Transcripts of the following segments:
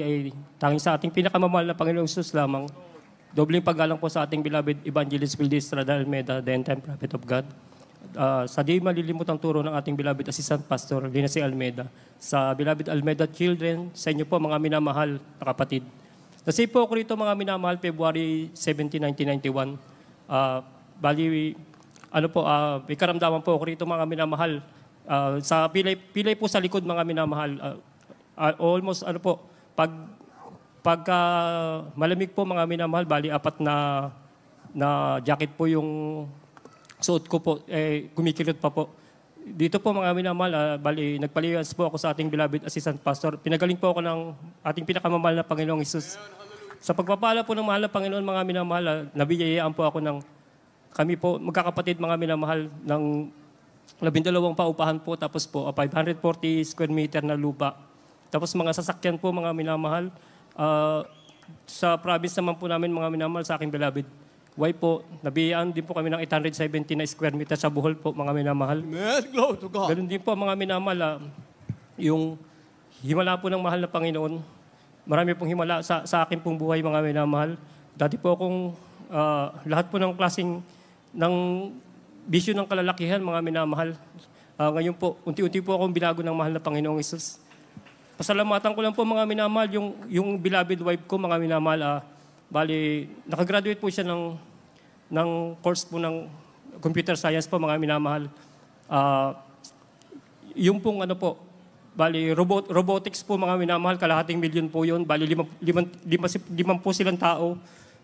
ay tanging sa ating pinakamamahal na Panginoong Jesus lamang. Dobling paggalang po sa ating beloved Evangelist Wildy Estrada Almeida, the end-time prophet of God. Sa di malilimot ang turo ng ating beloved Assistant Pastor Lina C. Almeida. Sa beloved Almeida children, sa inyo po mga minamahal na kapatid. Nasave po ako rito mga minamahal February 17, 1991. May karamdaman po ako rito mga minamahal. Sa pilay po sa likod mga minamahal. Almost pagka malamig po mga minamahal, bali 4 na jacket po yung suot ko po, kumikilot pa po. Dito po mga minamahal, bali nagpaliyans po ako sa ating beloved Assistant Pastor. Pinagaling po ako ng ating pinakamamahal na Panginoong Hesus. Sa pagpapala po ng mahal na Panginoon mga minamahal, nabiyayaan po ako ng kami po magkakapatid mga minamahal ng 12 paupahan po, tapos po 540 square meter na lupa. Tapos mga sasakyan po mga minamahal. Sa province naman po namin mga minamahal sa aking beloved. Why po, nabiyaan din po kami ng 870 na square meter sa Bohol po mga minamahal. Amen. Glory to God. Ganun din po mga minamahal, yung himala po ng mahal na Panginoon. Marami pong himala sa akin pong buhay mga minamahal. Dati po akong lahat po ng klaseng ng bisyo ng kalalakihan mga minamahal. Ngayon po, unti-unti po akong binago ng mahal na Panginoong Hesus. Pasalamatan ko lang po mga minamahal, yung beloved wife ko mga minamahal, bali, nakagraduate po siya ng course po ng computer science po mga minamahal. Yung pong bali, robotics po mga minamahal, kalahating milyon po yun. Bali, limang po silang tao.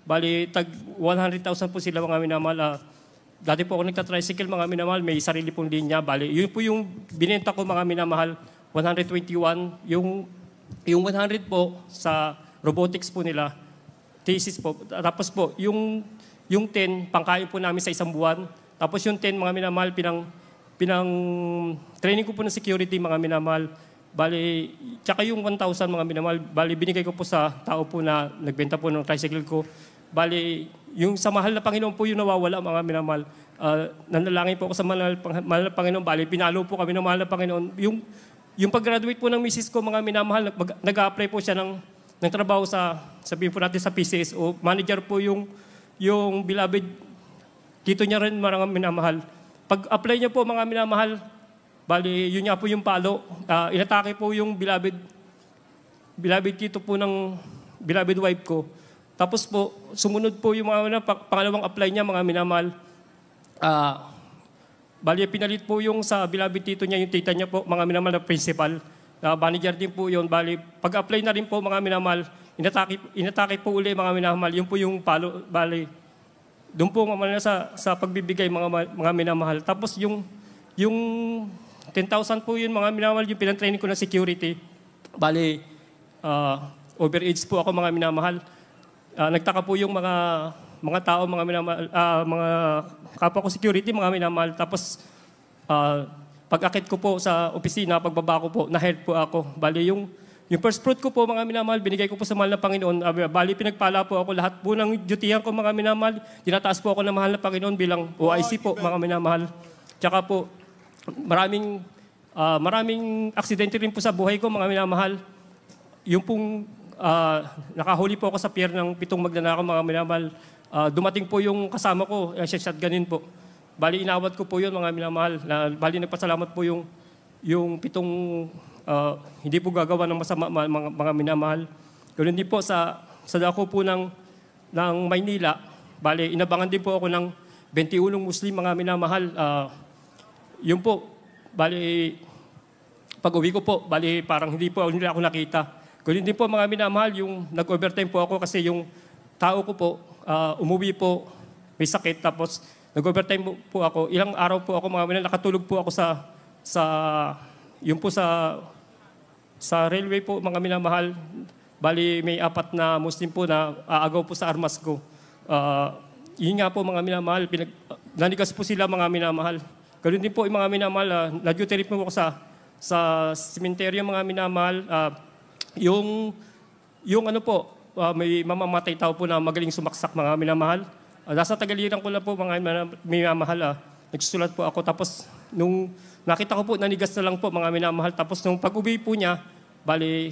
Bali, tag 100,000 po sila mga minamahal. Dati po ako nagtatricycle mga minamahal, may sarili pong linya. Bali, yun po yung binenta ko mga minamahal, 121. Yung 100 po sa robotics po nila, thesis po. Tapos po, yung 10, pangkain po namin sa isang buwan. Tapos yung 10, mga minamahal, pinang training ko po ng security, mga minamahal. Bali, tsaka yung 1,000, mga minamahal, bali, binigay ko po sa tao po na nagbenta po ng tricycle ko. Bali, yung sa mahal na Panginoon po yung nawawala, mga minamahal. Nanalangin po ako sa mahal na Panginoon. Bali, pinalo po kami ng mahal na Panginoon. Yung pag-graduate po ng misis ko, mga minamahal, nag-a-apply po siya ng trabaho sabihin po natin sa PCSO. Manager po yung beloved, dito niya rin mga minamahal. Pag-apply niya po mga minamahal, bali, yun nga po yung palo. Inatake po yung beloved dito po ng beloved wife ko. Tapos po, sumunod po yung mga pangalawang apply niya, mga minamahal. Bali, pinalit po yung sa beloved tito niya, yung tita niya po, mga minamahal na principal. Manager din po yun. Bali, pag-apply na rin po mga minamahal, inatake po uli mga minamahal. Yun po yung palo. Bali, doon po sa pagbibigay mga minamahal. Tapos yung 10,000 po yun mga minamahal, yung pinantraining ko na security. Bali, overage po ako mga minamahal. Nagtaka po yung mga tao, mga minamahal, mga kapwa ko security, mga minamahal. Tapos, pag-akit ko po sa opisina, pagbaba ko po, na-help po ako. Bali, yung first fruit ko po, mga minamahal, binigay ko po sa mahal na Panginoon. Bali, pinagpala po ako lahat po ng dutihan ko, mga minamahal. Tinataas po ako ng mahal na Panginoon bilang OIC po, mga minamahal. Tsaka po, maraming aksidente rin po sa buhay ko, mga minamahal. Yung pong nakahuli po ako sa pier ng 7 magnanakaw, mga minamahal. Dumating po yung kasama ko, shotgunin po. Bali, inawat ko po yun, mga minamahal. Bali, nagpasalamat po yung 7 hindi po gagawa ng masama, mga minamahal. Ganoon din po sa dako po ng Maynila. Bali, inabangan din po ako ng 21 Muslim, mga minamahal. Yun po, bali, pag-uwi ko po, bali, parang hindi nila ako nakita. Ganoon din po, mga minamahal, yung nag-overtime po ako kasi yung tao ko po, umuwi po, may sakit, tapos nag-overtime po ako. Ilang araw po ako, mga minamahal, nakatulog po ako sa railway po, mga minamahal. Bali, may 4 na Muslim po na aagaw po sa armas ko. Yun nga po, mga minamahal, nanigas po sila, mga minamahal. Ganoon din po, yung mga minamahal, na-duty po ako sa sementeryo, mga minamahal. May mamamatay tao po na magaling sumaksak, mga minamahal. Nasa Tagaliran ko lang po, mga minamahal, nagsusulat po ako. Tapos, nung nakita ko po, nanigas na lang po, mga minamahal. Tapos, nung pag-uwi po niya, bali,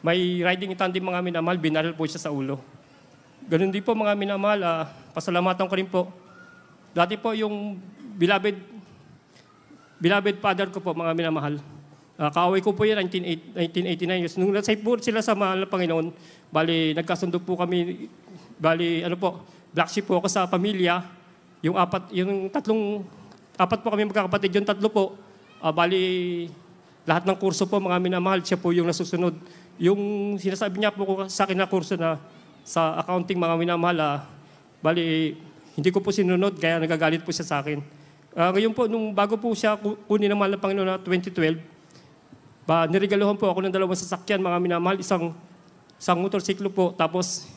may riding in tandem mga minamahal, binaril po siya sa ulo. Ganun din po mga minamahal, pasalamatan ko rin po. Dati po yung beloved father ko po mga minamahal. Kaaway ko po yan 1989 years. Nung nasave po sila sa mahal na Panginoon, bali nagkasundo po kami, bali ano po, black sheep po ako sa pamilya. Apat po kami magkakapatid, yung tatlo po, bali lahat ng kurso po mga minamahal, siya po yung nasusunod. Yung sinasabi niya po sa akin na kurso na sa accounting mga minamahal, bali hindi ko po sinunod kaya nagagalit po siya sa akin. Ngayon po, nung bago po siya kunin ng mahal na Panginoon na 2012, niregaluhan po ako ng 2 sasakyan mga minamahal, isang motorsiklo po, tapos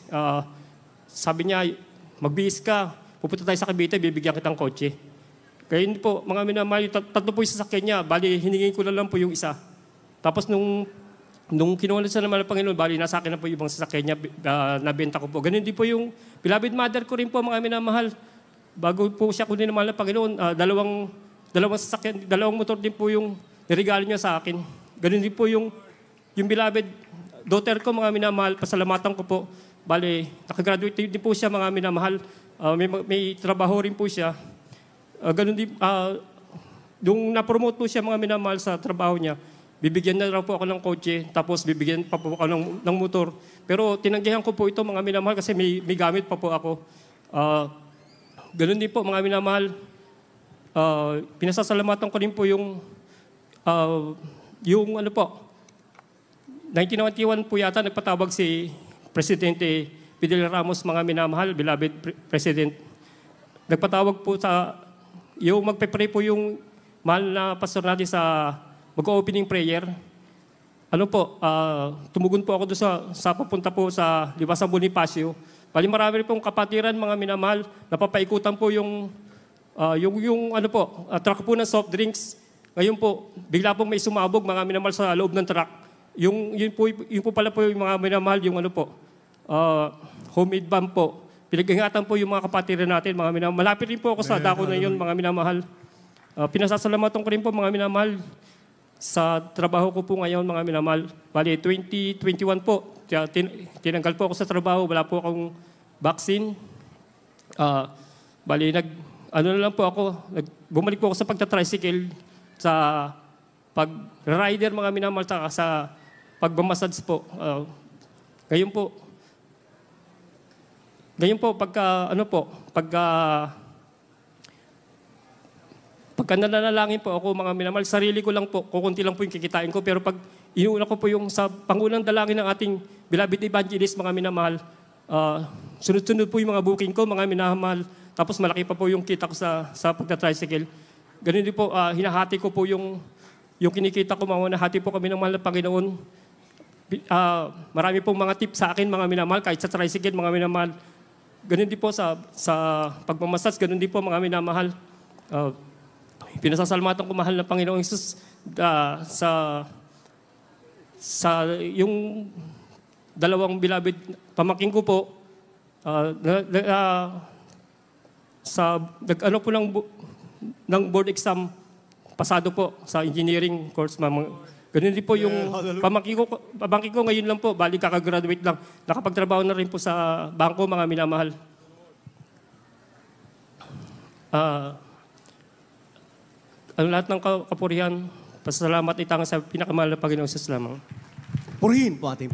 sabi niya, magbihis ka, pupunta tayo sa Cavite, bibigyan kitang kotse. Kaya yun po, mga minamahal, tatlo po yung sasakyan niya, bali hiningin ko lang po yung isa. Tapos nung kinuha siya ng Panginoon, bali nasa akin na po yung ibang sasakyan niya, nabenta ko po. Ganun din po yung beloved mother ko rin po, mga minamahal. Bago po siya kunin ng Panginoon, dalawang sasakyan, dalawang motor din po yung niregalo niya sa akin. Ganun din po yung beloved daughter ko, mga minamahal, pasalamatan ko po. Bali, nakagraduate din po siya, mga minamahal. May trabaho rin po siya. Ganun din, nung na-promote po siya mga minamahal sa trabaho niya, bibigyan na raw po ako ng kotse, tapos bibigyan pa po ako ng motor. Pero tinanggihan ko po ito mga minamahal kasi may gamit pa po ako. Ganun din po mga minamahal, pinasasalamatan ko rin po yung 1991 po yata nagpatawag si Presidente Fidel Ramos, mga minamahal, beloved President. Nagpatawag po yung magpe-pray po yung mahal na pastor natin sa mag-opening prayer. Tumugon po ako doon sa papunta po sa Liwasang Bonifacio. Bali marami pong kapatiran, mga minamahal, napapaikutan po yung truck po ng soft drinks. Ngayon po, bigla pong may sumabog, mga minamahal, sa loob ng truck. Yun po pala po yung mga minamahal, yung homemade bomb po. Pinag-ingatan po yung mga kapatiran natin, mga minamahal. Malapit rin po ako sa dako na yun, mga minamahal. Pinasasalamatan ko rin po, mga minamahal, sa trabaho ko po ngayon, mga minamahal. Bali, 2021 po, tinanggal po ako sa trabaho, wala po akong vaccine. Bali, bumalik po ako sa pagta-tricycle, sa pag-rider, mga minamahal, sa pagmamassage po. Ngayon po, pagka nananalangin po ako, mga minamahal, sarili ko lang po, kukunti lang po yung kikitain ko, pero pag inuuna ko po yung sa pangunang dalangin ng ating beloved evangelist, mga minamahal, sunod-sunod po yung mga booking ko, mga minamahal, tapos malaki pa po yung kita ko sa pagta-tricycle. Ganun din po, hinahati ko po yung kinikita ko, nahati po kami ng mahal na Panginoon. Marami pong mga tips sa akin, mga minamahal, kahit sa tricycle, mga minamahal. Ganun din po sa pagmamassage, ganun din po, mga minamahal. Pinasasalamatan ko mahal na Panginoong Hesus sa yung dalawang beloved pamangkin ko po, ng board exam, pasado po sa engineering course. Ganun din po yung pamangkin ko ngayon lang po, bali kakagraduate lang. Nakapagtrabaho na rin po sa bangko, mga minamahal. Lahat ng kapurihan, pasalamat itang sa pinakamahal na Panginoon sa lamang. Purihin po ating